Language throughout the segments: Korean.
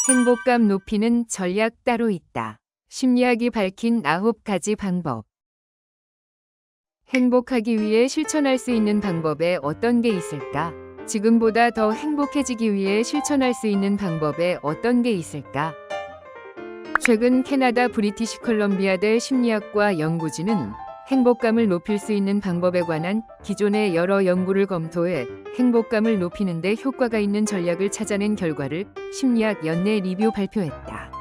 행복감 높이는 전략 따로 있다. 심리학이 밝힌 9가지 방법. 행복하기 위해 실천할 수 있는 방법에 어떤 게 있을까? 지금보다 더 행복해지기 위해 실천할 수 있는 방법에 어떤 게 있을까? 최근 캐나다 브리티시 컬럼비아대 심리학과 연구진은 행복감을 높일 수 있는 방법에 관한 기존의 여러 연구를 검토해 행복감을 높이는 데 효과가 있는 전략을 찾아낸 결과를 심리학 연내 리뷰 발표했다.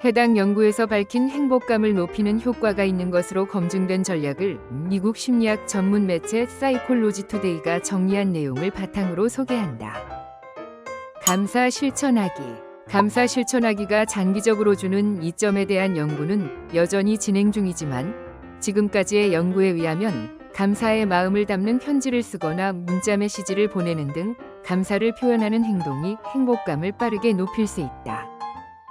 해당 연구에서 밝힌 행복감을 높이는 효과가 있는 것으로 검증된 전략을 미국 심리학 전문 매체 사이콜로지 투데이가 정리한 내용을 바탕으로 소개한다. 감사 실천하기. 감사 실천하기가 장기적으로 주는 이점에 대한 연구는 여전히 진행 중이지만 지금까지의 연구에 의하면 감사의 마음을 담는 편지를 쓰거나 문자 메시지를 보내는 등 감사를 표현하는 행동이 행복감을 빠르게 높일 수 있다.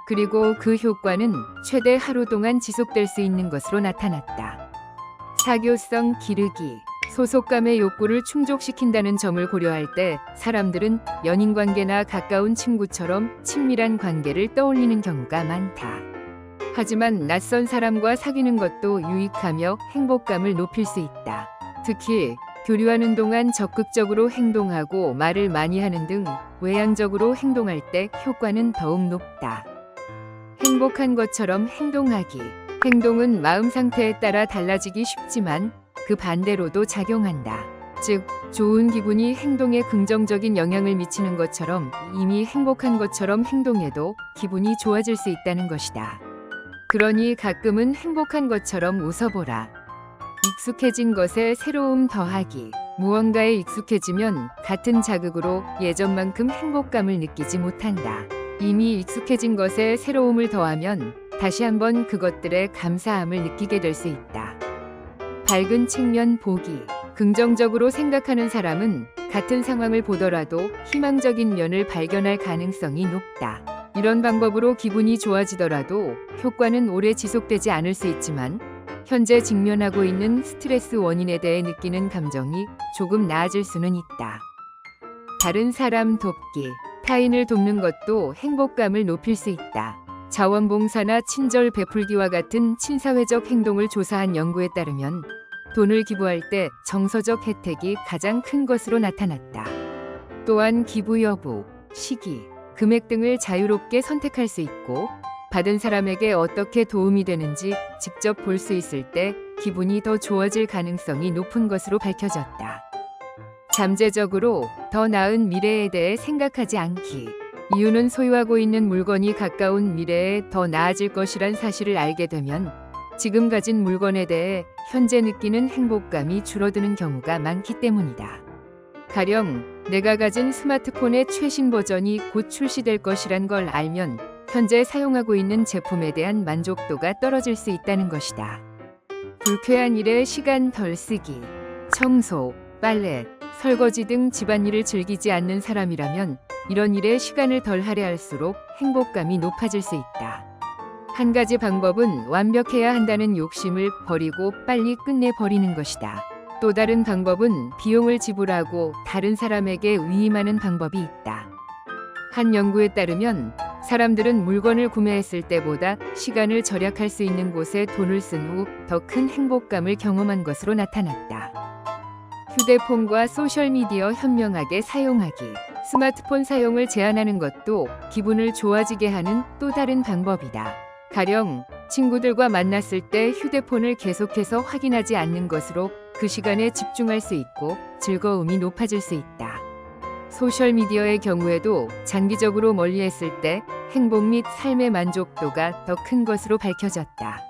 그리고 그 효과는 최대 하루 동안 지속될 수 있는 것으로 나타났다. 사교성 기르기. 소속감의 욕구를 충족시킨다는 점을 고려할 때 사람들은 연인관계나 가까운 친구처럼 친밀한 관계를 떠올리는 경우가 많다. 하지만 낯선 사람과 사귀는 것도 유익하며 행복감을 높일 수 있다. 특히 교류하는 동안 적극적으로 행동하고 말을 많이 하는 등 외향적으로 행동할 때 효과는 더욱 높다. 행복한 것처럼 행동하기. 행동은 마음 상태에 따라 달라지기 쉽지만 그 반대로도 작용한다. 즉, 좋은 기분이 행동에 긍정적인 영향을 미치는 것처럼 이미 행복한 것처럼 행동해도 기분이 좋아질 수 있다는 것이다. 그러니 가끔은 행복한 것처럼 웃어보라. 익숙해진 것에 새로움 더하기. 무언가에 익숙해지면 같은 자극으로 예전만큼 행복감을 느끼지 못한다. 이미 익숙해진 것에 새로움을 더하면 다시 한번 그것들의 감사함을 느끼게 될 수 있다. 밝은 측면 보기. 긍정적으로 생각하는 사람은 같은 상황을 보더라도 희망적인 면을 발견할 가능성이 높다. 이런 방법으로 기분이 좋아지더라도 효과는 오래 지속되지 않을 수 있지만 현재 직면하고 있는 스트레스 원인에 대해 느끼는 감정이 조금 나아질 수는 있다. 다른 사람 돕기. 타인을 돕는 것도 행복감을 높일 수 있다. 자원봉사나 친절 베풀기와 같은 친사회적 행동을 조사한 연구에 따르면 돈을 기부할 때 정서적 혜택이 가장 큰 것으로 나타났다. 또한 기부 여부, 시기, 금액 등을 자유롭게 선택할 수 있고 받은 사람에게 어떻게 도움이 되는지 직접 볼 수 있을 때 기분이 더 좋아질 가능성이 높은 것으로 밝혀졌다. 잠재적으로 더 나은 미래에 대해 생각하지 않기. 이유는 소유하고 있는 물건이 가까운 미래에 더 나아질 것이란 사실을 알게 되면 지금 가진 물건에 대해 현재 느끼는 행복감이 줄어드는 경우가 많기 때문이다. 가령 내가 가진 스마트폰의 최신 버전이 곧 출시될 것이란 걸 알면 현재 사용하고 있는 제품에 대한 만족도가 떨어질 수 있다는 것이다. 불쾌한 일에 시간 덜 쓰기. 청소, 빨래, 설거지 등 집안일을 즐기지 않는 사람이라면 이런 일에 시간을 덜 할애할수록 행복감이 높아질 수 있다. 한 가지 방법은 완벽해야 한다는 욕심을 버리고 빨리 끝내버리는 것이다. 또 다른 방법은 비용을 지불하고 다른 사람에게 위임하는 방법이 있다. 한 연구에 따르면 사람들은 물건을 구매했을 때보다 시간을 절약할 수 있는 곳에 돈을 쓴 후 더 큰 행복감을 경험한 것으로 나타났다. 휴대폰과 소셜미디어 현명하게 사용하기. 스마트폰 사용을 제한하는 것도 기분을 좋아지게 하는 또 다른 방법이다. 가령 친구들과 만났을 때 휴대폰을 계속해서 확인하지 않는 것으로 그 시간에 집중할 수 있고 즐거움이 높아질 수 있다. 소셜미디어의 경우에도 장기적으로 멀리했을 때 행복 및 삶의 만족도가 더 큰 것으로 밝혀졌다.